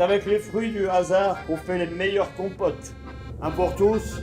avec les fruits du hasard qu'on fait les meilleures compotes. Un pour tous,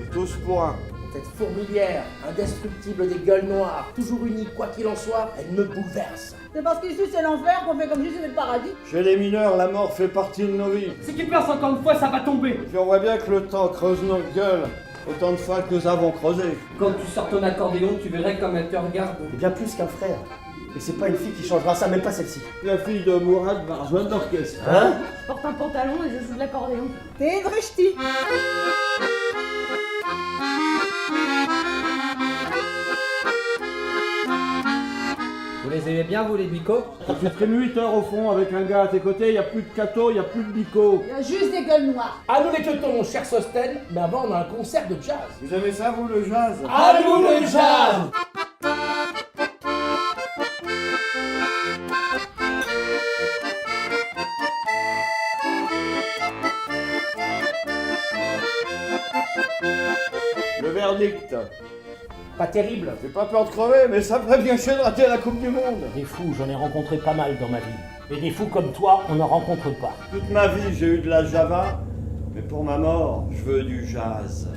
et tous pour un. Cette fourmilière, indestructible des gueules noires, toujours unie quoi qu'il en soit, elle me bouleverse. C'est parce qu'ici c'est l'enfer qu'on fait comme si c'était le paradis. Chez les mineurs, la mort fait partie de nos vies. Si tu perces encore une fois, ça va tomber. Puis on voit bien que le temps creuse nos gueules, autant de fois que nous avons creusé. Quand tu sors ton accordéon, tu verrais comme elle te regarde. Et bien plus qu'un frère. Et c'est pas une fille qui changera ça, même pas celle-ci. La fille de Mourad va rejoindre l'orchestre. Hein? Je porte un pantalon et je joue de l'accordéon. T'es une rechti. Vous les aimez bien, vous, les bicots? Quand tu traînes 8 heures au fond avec un gars à tes côtés, il n'y a plus de cato, il n'y a plus de bico. Il y a juste des gueules noires. À nous les teutons, mon cher Sosten, mais avant on a un concert de jazz. Vous aimez ça, vous, le jazz? À nous le jazz! Le verdict. Pas terrible. J'ai pas peur de crever, mais ça ferait bien chier de rater la Coupe du Monde. Des fous, j'en ai rencontré pas mal dans ma vie. Et des fous comme toi, on n'en rencontre pas. Toute ma vie, j'ai eu de la java, mais pour ma mort, je veux du jazz.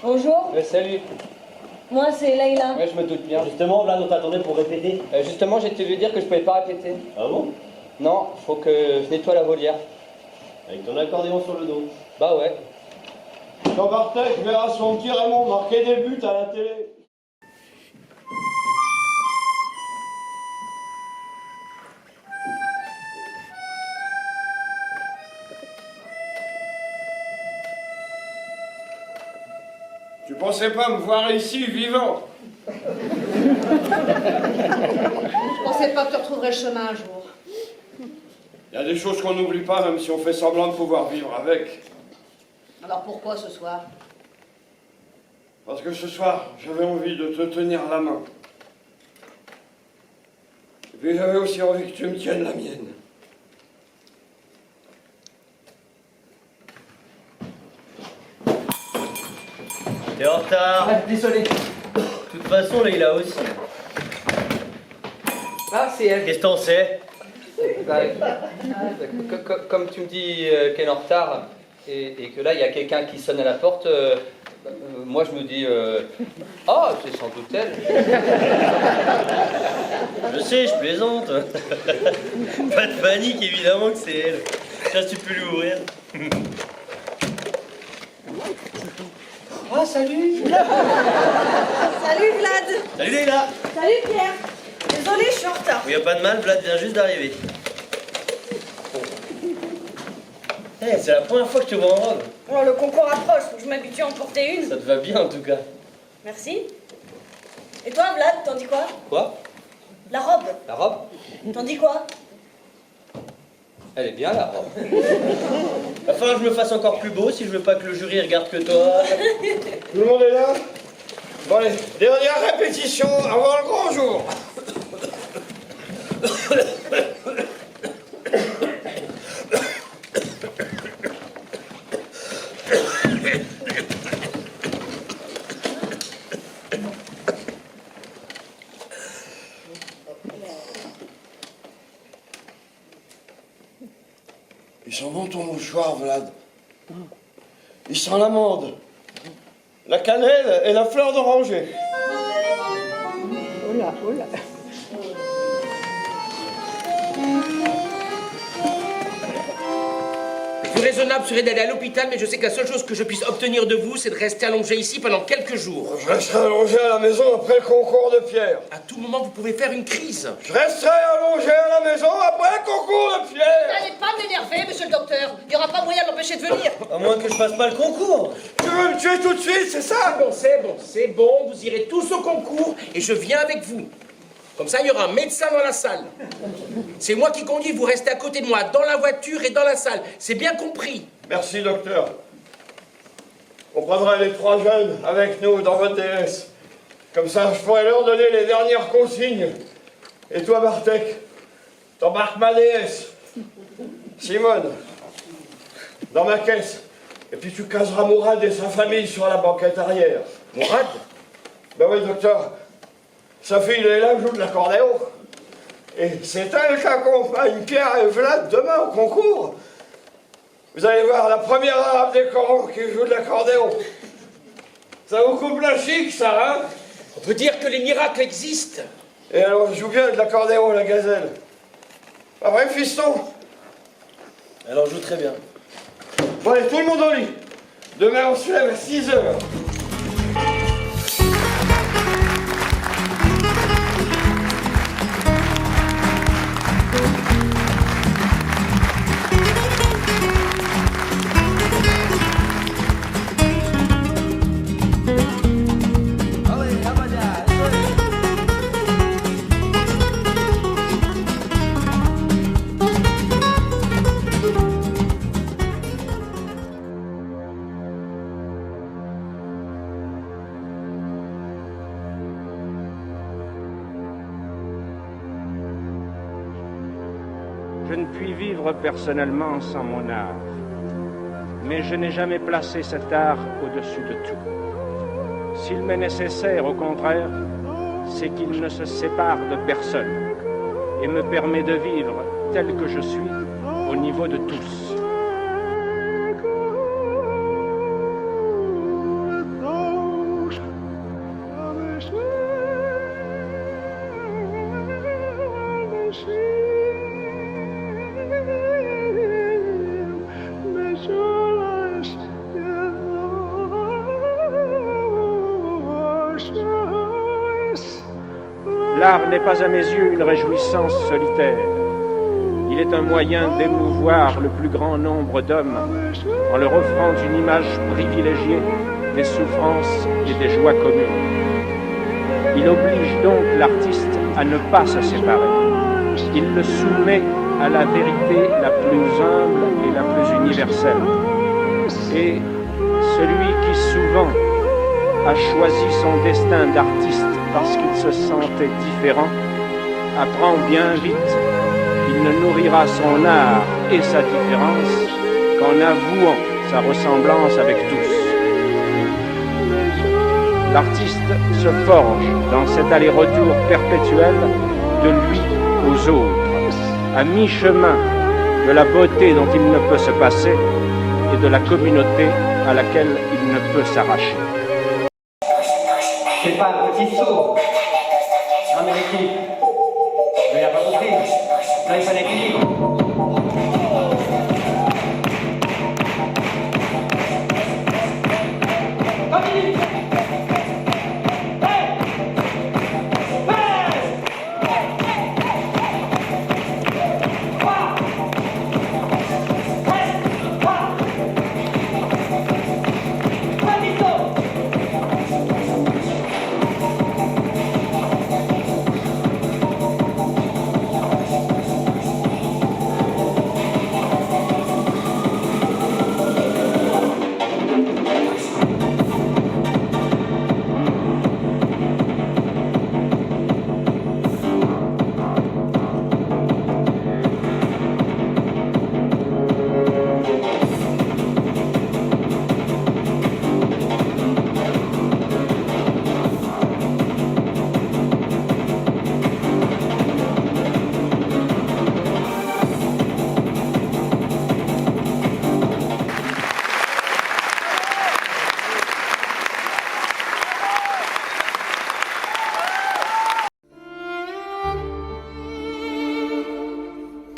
Bonjour, Salut. moi c'est Leïla. Ouais, je me doute bien. Justement, là, on t'attendait pour répéter. Justement, j'étais lui dire que je pouvais pas répéter. Ah bon? Non, faut que je nettoie la volière. Avec ton accordéon sur le dos. Bah ouais. Quand Bartek verra son petit Raymond marquer des buts à la télé. Tu pensais pas me voir ici vivant? Je pensais pas que tu retrouverais le chemin un jour. Il y a des choses qu'on n'oublie pas, même si on fait semblant de pouvoir vivre avec. Alors pourquoi ce soir? Parce que ce soir, j'avais envie de te tenir la main. Et puis j'avais aussi envie que tu me tiennes la mienne. T'es en retard. Ah, désolé. De toute façon, là, il a aussi. Ah, c'est elle. Qu'est-ce que t'en sais? Bah, comme tu me dis qu'elle est en retard et que là, il y a quelqu'un qui sonne à la porte, moi je me dis ah, c'est sans doute elle. Je sais, je plaisante. Pas de panique, évidemment que c'est elle. Tiens, si tu peux lui ouvrir. Ah, salut. Salut Vlad. Salut Leïla. Salut Pierre. Désolé, je suis en retard. Il y a pas de mal, Vlad vient juste d'arriver. Hey, c'est la première fois que je te vois en robe. Oh, le concours approche, faut que je m'habitue à en porter une. Ça te va bien en tout cas. Merci. Et toi Vlad, t'en dis quoi? Quoi? La robe, La robe? t'en dis quoi? Elle est bien la robe. Va falloir que je me fasse encore plus beau si je veux pas que le jury regarde que toi. Tout le monde est là? Bon allez, dernière répétition avant le grand jour. Il sent bon ton mouchoir, Vlad. Il sent l'amande, la cannelle et la fleur d'oranger. Oh là, oh là. Le plus raisonnable serait d'aller à l'hôpital, mais je sais que la seule chose que je puisse obtenir de vous, c'est de rester allongé ici pendant quelques jours. Je resterai allongé à la maison après le concours de Pierre. À tout moment, vous pouvez faire une crise. Je resterai allongé à la maison après le concours de Pierre. N'allez pas m'énerver, monsieur le docteur. Il n'y aura pas moyen de l'empêcher de venir. À moins que je fasse pas le concours. Tu veux me tuer tout de suite, c'est ça? C'est bon, vous irez tous au concours et je viens avec vous. Comme ça, il y aura un médecin dans la salle. C'est moi qui conduis, vous restez à côté de moi, dans la voiture et dans la salle. C'est bien compris. Merci, docteur. On prendra les 3 jeunes avec nous dans votre DS. Comme ça, je pourrai leur donner les dernières consignes. Et toi, Bartek, t'embarques ma DS. Simone, dans ma caisse. Et puis tu caseras Mourad et sa famille sur la banquette arrière. Mourad? Ben oui, docteur. Sa fille Léla joue de l'accordéon. Et c'est elle qui accompagne Pierre et Vlad demain au concours. Vous allez voir la première arabe des Corans qui joue de l'accordéon. Ça vous coupe la chic, ça, hein? On peut dire que les miracles existent. Et alors, je joue bien de l'accordéon, la gazelle. Pas vrai, fiston? Elle en joue très bien. Bon, allez, tout le monde au lit. Demain, on se lève à 6 heures. Je ne puis vivre personnellement sans mon art, mais je n'ai jamais placé cet art au-dessus de tout. S'il m'est nécessaire, au contraire, c'est qu'il ne se sépare de personne et me permet de vivre tel que je suis au niveau de tous. L'art n'est pas à mes yeux une réjouissance solitaire. Il est un moyen d'émouvoir le plus grand nombre d'hommes en leur offrant une image privilégiée des souffrances et des joies communes. Il oblige donc l'artiste à ne pas se séparer. Il le soumet à la vérité la plus humble et la plus universelle. Et celui qui souvent a choisi son destin d'artiste parce qu'il se sentait différent, apprend bien vite qu'il ne nourrira son art et sa différence qu'en avouant sa ressemblance avec tous. L'artiste se forge dans cet aller-retour perpétuel de lui aux autres, à mi-chemin de la beauté dont il ne peut se passer et de la communauté à laquelle il ne peut s'arracher. C'est pas un petit saut. Non mais l'équipe, vous n'avez pas compris. Là il fallait l'équilibre.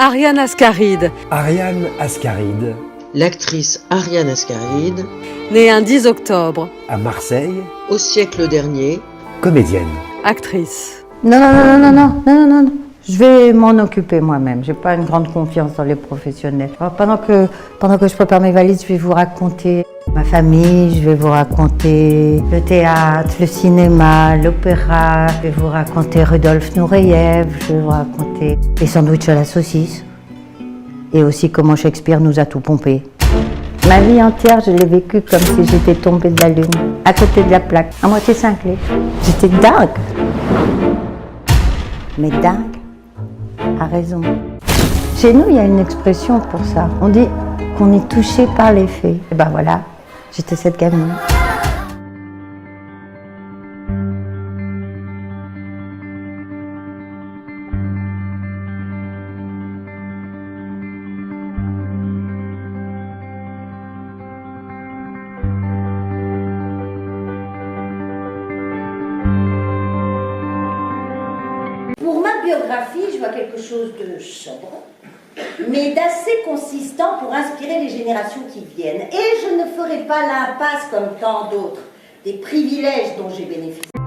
Ariane Ascaride. Ariane Ascaride. L'actrice Ariane Ascaride, Née un 10 octobre. À Marseille. Au siècle dernier. Comédienne. Actrice. Non. Je vais m'en occuper moi-même. J'ai pas une grande confiance dans les professionnels. Alors, pendant que je prépare mes valises, je vais vous raconter ma famille, je vais vous raconter le théâtre, le cinéma, l'opéra, je vais vous raconter Rudolf Nureyev, je vais vous raconter les sandwichs à la saucisse et aussi comment Shakespeare nous a tout pompé. Ma vie entière, je l'ai vécue comme si j'étais tombée de la lune, à côté de la plaque, à moitié cinglée. J'étais dingue. Mais dingue a raison. Chez nous, il y a une expression pour ça. On dit qu'on est touché par les faits. Et ben voilà, j'étais cette gamine. Pour ma biographie, je vois quelque chose de sobre, mais d'assez consistant pour inspirer les générations qui viennent. Et je ne ferai pas l'impasse comme tant d'autres des privilèges dont j'ai bénéficié.